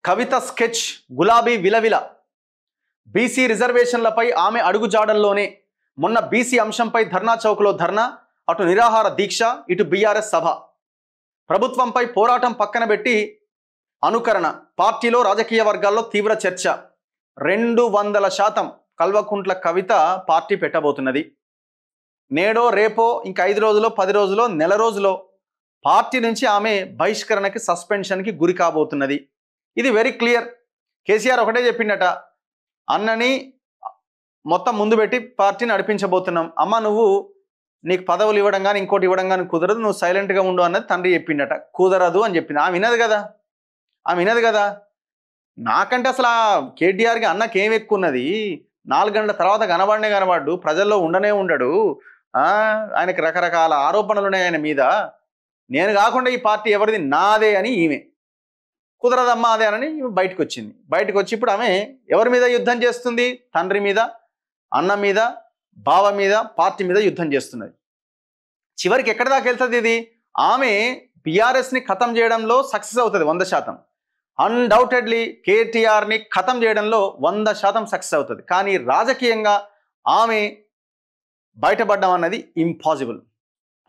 కవిత sketch గులాబీ విలవిల. BC రిజర్వేషన్లపై ఆమె అడుగుజాడల్లోనే మొన్న బీసీ అంశంపై ధర్నా చౌక్లో ధర్నా, అటు నిరాహార దీక్ష, ఇటు బీఆర్ఎస్ సభ. ప్రభుత్వంపై పోరాటం పక్కన పెట్టి అనుకరణ. పార్టీలో రాజకీయ వర్గాల్లో తీవ్ర చర్చ. 200% కల్వకుంట్ల కవిత పార్టీ పెట్టబోతున్నది. నేడో రేపో ఇంకా 5 రోజులో 10 రోజులో నెల రోజులో పార్టీ నుంచి ఆమె బహిష్కరణకి సస్పెన్షన్కి గురి కాబోతున్నది. ఇది వెరీ క్లియర్. కేసీఆర్ ఒకటే చెప్పిండట, అన్నని మొత్తం ముందు పెట్టి పార్టీ నడిపించబోతున్నాం, అమ్మ నువ్వు నీకు పదవులు ఇవ్వడం కానీ ఇంకోటి ఇవ్వడం కానీ కుదరదు, నువ్వు సైలెంట్గా ఉండు అన్నది తండ్రి చెప్పిండట. కుదరదు అని చెప్పింది. ఆమె వినదు కదా. నాకంటే అసలు ఆ కేటీఆర్కి అన్నకేం ఎక్కువ ఉన్నది? 4 గంటల తర్వాత కనబడు, ప్రజల్లో ఉండడు. ఆయనకి రకరకాల ఆరోపణలు ఉన్నాయి ఆయన మీద. నేను కాకుండా ఈ పార్టీ ఎవరిది? నాదే అని ఈమె. కుదరదమ్మా అదే అని బయటకు వచ్చింది. బయటకు వచ్చి ఇప్పుడు ఆమె ఎవరి మీద యుద్ధం చేస్తుంది? తండ్రి మీద, అన్న మీద, బావ మీద, పార్టీ మీద యుద్ధం చేస్తున్నది. చివరికి ఎక్కడి దాకా వెళ్తుంది ఇది? ఆమె బీఆర్ఎస్ని ఖతం చేయడంలో సక్సెస్ అవుతుంది 100%. అన్డౌటెడ్లీ కేటీఆర్ని ఖతం చేయడంలో 100% సక్సెస్ అవుతుంది. కానీ రాజకీయంగా ఆమె బయటపడడం అన్నది ఇంపాసిబుల్.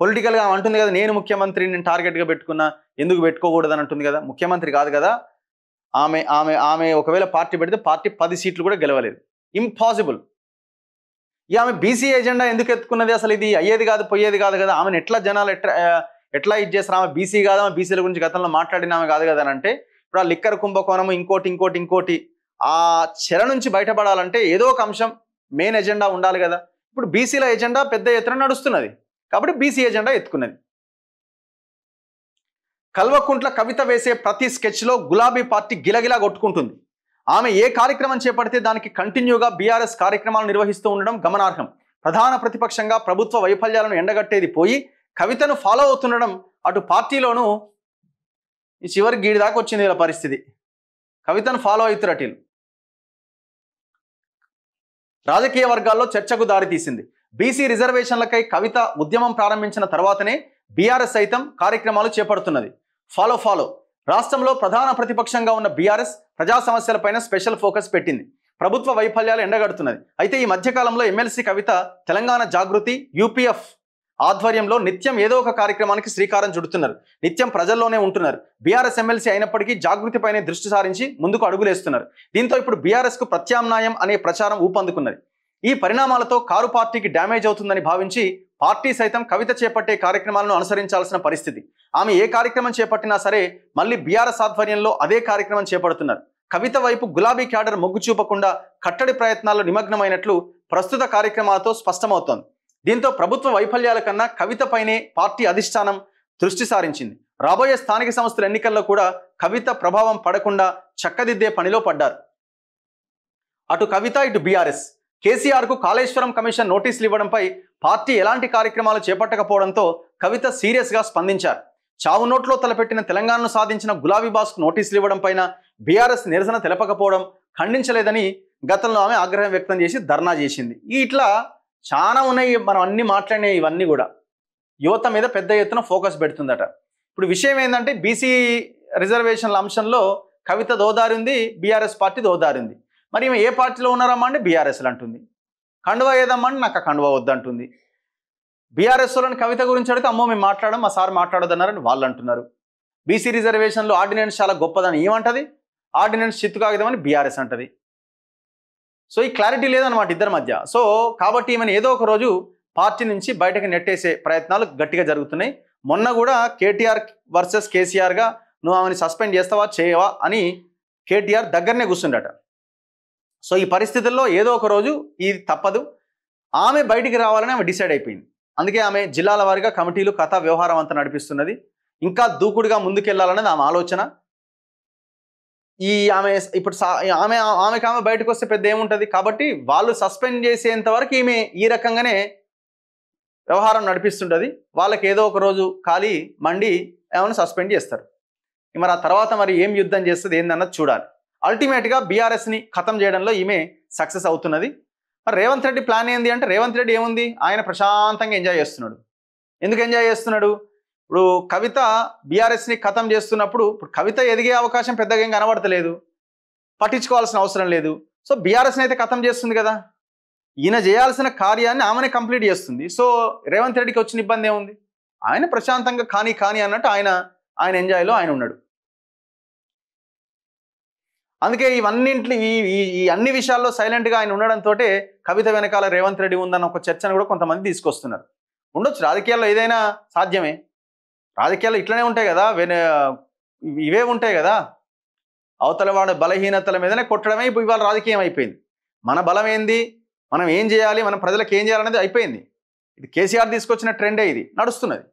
పొలిటికల్గా అంటుంది కదా, నేను ముఖ్యమంత్రిని నేను టార్గెట్గా పెట్టుకున్నా, ఎందుకు పెట్టుకోకూడదని అంటుంది కదా. ముఖ్యమంత్రి కాదు కదా ఆమె. ఆమె ఆమె ఒకవేళ పార్టీ పెడితే పార్టీ 10 సీట్లు కూడా గెలవలేదు. ఇంపాసిబుల్. ఆమె బీసీ ఎజెండా ఎందుకు ఎత్తుకున్నది? అసలు ఇది అయ్యేది కాదు, పోయేది కాదు కదా. ఆమెను ఎట్లా జనాలు ఎట్లా ఇది చేస్తారు? ఆమె బీసీ కాదు, ఆమె బీసీల గురించి గతంలో మాట్లాడిన ఆమె కాదు కదా అని అంటే, ఇప్పుడు ఆ లిక్కర్ కుంభకోణము ఇంకోటి ఆ చెర నుంచి బయటపడాలంటే ఏదో ఒక అంశం మెయిన్ ఎజెండా ఉండాలి కదా. ఇప్పుడు బీసీల ఎజెండా పెద్ద ఎత్తున నడుస్తున్నది కాబట్టి బీసీ ఎజెండా ఎత్తుకున్నది. కల్వకుంట్ల కవిత వేసే ప్రతి స్కెచ్లో గులాబీ పార్టీ గిలగిలా కొట్టుకుంటుంది. ఆమె ఏ కార్యక్రమం చేపడితే దానికి కంటిన్యూగా బీఆర్ఎస్ కార్యక్రమాలు నిర్వహిస్తూ ఉండడం గమనార్హం. ప్రధాన ప్రతిపక్షంగా ప్రభుత్వ వైఫల్యాలను ఎండగట్టేది పోయి కవితను ఫాలో అవుతుండడం అటు పార్టీలోనూ ఈ చివరి గీడి దాకా వచ్చింది ఇలా పరిస్థితి. కవితను ఫాలో అవుతున్నట్లు రాజకీయ వర్గాల్లో చర్చకు దారితీసింది. బీసీ రిజర్వేషన్లకై కవిత ఉద్యమం ప్రారంభించిన తర్వాతనే బీఆర్ఎస్ సైతం కార్యక్రమాలు చేపడుతున్నది. ఫాలో రాష్ట్రంలో ప్రధాన ప్రతిపక్షంగా ఉన్న బీఆర్ఎస్ ప్రజా సమస్యలపైన స్పెషల్ ఫోకస్ పెట్టింది. ప్రభుత్వ వైఫల్యాలు ఎండగడుతున్నది. అయితే ఈ మధ్యకాలంలో ఎమ్మెల్సీ కవిత తెలంగాణ జాగృతి యూపీఎఫ్ ఆధ్వర్యంలో నిత్యం ఏదో ఒక కార్యక్రమానికి శ్రీకారం చుడుతున్నారు. నిత్యం ప్రజల్లోనే ఉంటున్నారు. బీఆర్ఎస్ ఎమ్మెల్సీ అయినప్పటికీ జాగృతిపైనే దృష్టి సారించి ముందుకు అడుగులేస్తున్నారు. దీంతో ఇప్పుడు బీఆర్ఎస్కు ప్రత్యామ్నాయం అనే ప్రచారం ఊపందుకున్నది. ఈ పరిణామాలతో కారు పార్టీకి డ్యామేజ్ అవుతుందని భావించి పార్టీ సైతం కవిత చేపట్టే కార్యక్రమాలను అనుసరించాల్సిన పరిస్థితి. ఆమె ఏ కార్యక్రమం చేపట్టినా సరే మళ్ళీ బీఆర్ఎస్ ఆధ్వర్యంలో అదే కార్యక్రమం చేపడుతున్నారు. కవిత వైపు గులాబీ క్యాడర్ మొగ్గు చూపకుండా కట్టడి ప్రయత్నాల్లో నిమగ్నమైనట్లు ప్రస్తుత కార్యక్రమాలతో స్పష్టమవుతోంది. దీంతో ప్రభుత్వ వైఫల్యాల కన్నా కవితపైనే పార్టీ అధిష్టానం దృష్టి సారించింది. రాబోయే స్థానిక సంస్థల ఎన్నికల్లో కూడా కవిత ప్రభావం పడకుండా చక్కదిద్దే పనిలో పడ్డారు. అటు కవిత ఇటు బీఆర్ఎస్. కేసీఆర్కు కాళేశ్వరం కమిషన్ నోటీసులు ఇవ్వడంపై పార్టీ ఎలాంటి కార్యక్రమాలు చేపట్టకపోవడంతో కవిత సీరియస్గా స్పందించారు. చావు నోట్లో తలపెట్టిన తెలంగాణను సాధించిన గులాబీ బాస్కు నోటీసులు ఇవ్వడం పైన బీఆర్ఎస్ నిరసన తెలపకపోవడం ఖండించలేదని గతంలో ఆమె ఆగ్రహం వ్యక్తం చేసి ధర్నా చేసింది. ఇట్లా చాలా ఉన్నాయి. మనం అన్ని మాట్లాడిన ఇవన్నీ కూడా యువత మీద పెద్ద ఎత్తున ఫోకస్ పెడుతుందట. ఇప్పుడు విషయం ఏంటంటే బీసీ రిజర్వేషన్ల అంశంలో కవిత దోదారింది, బీఆర్ఎస్ పార్టీ దోదారింది. మరి ఈమె ఏ పార్టీలో ఉన్నారమ్మా అంటే బీఆర్ఎస్లు అంటుంది. కండువా ఏదమ్మా అంటే నాకు ఆ కండువా వద్దంటుంది. బీఆర్ఎస్ వాళ్ళని కవిత గురించి అడిగితే అమ్మో మేము మాట్లాడడం, మా సార్ మాట్లాడొద్దన్నారని వాళ్ళు అంటున్నారు. బీసీ రిజర్వేషన్లో ఆర్డినెన్స్ చాలా గొప్పదని ఏమంటది, ఆర్డినెన్స్ చిత్తు కాగితమని బీఆర్ఎస్ అంటది. సో ఈ క్లారిటీ లేదనమాట ఇద్దరి మధ్య. సో కాబట్టి ఈమెను ఏదో ఒక రోజు పార్టీ నుంచి బయటకు నెట్టేసే ప్రయత్నాలు గట్టిగా జరుగుతున్నాయి. మొన్న కూడా కేటీఆర్ వర్సెస్ కేసీఆర్గా నువ్వు ఆమెను సస్పెండ్ చేస్తావా చేయవా అని కేటీఆర్ దగ్గరనే కూర్చుండట. సో ఈ పరిస్థితుల్లో ఏదో ఒక రోజు ఇది తప్పదు, ఆమె బయటికి రావాలని ఆమె డిసైడ్ అయిపోయింది. అందుకే ఆమె జిల్లాల వారీగా కమిటీలు కథా వ్యవహారం అంతా నడిపిస్తున్నది. ఇంకా దూకుడుగా ముందుకెళ్లాలనేది ఆమె ఆలోచన. ఆమె ఇప్పుడు ఆమె బయటకు వస్తే పెద్ద ఏముంటుంది కాబట్టి వాళ్ళు సస్పెండ్ చేసేంత వరకు ఈమె ఈ రకంగానే వ్యవహారం నడిపిస్తుంటుంది. వాళ్ళకి ఏదో ఒక రోజు ఖాళీ మండి ఏమైనా సస్పెండ్ చేస్తారు. మరి ఆ తర్వాత మరి ఏం యుద్ధం చేస్తుంది ఏందన్నది చూడాలి. అల్టిమేట్గా బీఆర్ఎస్ని ఖతం చేయడంలో ఈమె సక్సెస్ అవుతున్నది. మరి రేవంత్ రెడ్డి ప్లాన్ ఏంది అంటే, రేవంత్ రెడ్డి ఏముంది, ఆయన ప్రశాంతంగా ఎంజాయ్ చేస్తున్నాడు. ఎందుకు ఎంజాయ్ చేస్తున్నాడు? ఇప్పుడు కవిత బీఆర్ఎస్ని ఖతం చేస్తున్నప్పుడు ఇప్పుడు కవిత ఎదిగే అవకాశం పెద్దగా ఏం కనబడతలేదు. పట్టించుకోవాల్సిన అవసరం లేదు. సో బీఆర్ఎస్ని అయితే ఖతం చేస్తుంది కదా. ఈయన చేయాల్సిన కార్యాన్ని ఆమెనే కంప్లీట్ చేస్తుంది. సో రేవంత్ రెడ్డికి వచ్చిన ఇబ్బంది ఏముంది? ఆయన ప్రశాంతంగా కానీ అన్నట్టు ఆయన ఎంజాయ్లో ఆయన ఉన్నాడు. అందుకే ఇవన్నింటి ఈ అన్ని విషయాల్లో సైలెంట్గా ఆయన ఉండడంతో కవిత వెనకాల రేవంత్ రెడ్డి ఉందన్న ఒక చర్చను కూడా కొంతమంది తీసుకొస్తున్నారు. ఉండొచ్చు, రాజకీయాల్లో ఏదైనా సాధ్యమే. రాజకీయాల్లో ఇట్లనే ఉంటాయి కదా, ఇవే ఉంటాయి కదా. అవతల వాడు బలహీనతల మీదనే కొట్టడమే ఇప్పుడు ఇవాళ రాజకీయం అయిపోయింది. మన బలం ఏంది, మనం ఏం చేయాలి, మనం ప్రజలకు ఏం చేయాలనేది అయిపోయింది. ఇది కేసీఆర్ తీసుకొచ్చిన ట్రెండే, ఇది నడుస్తున్నది.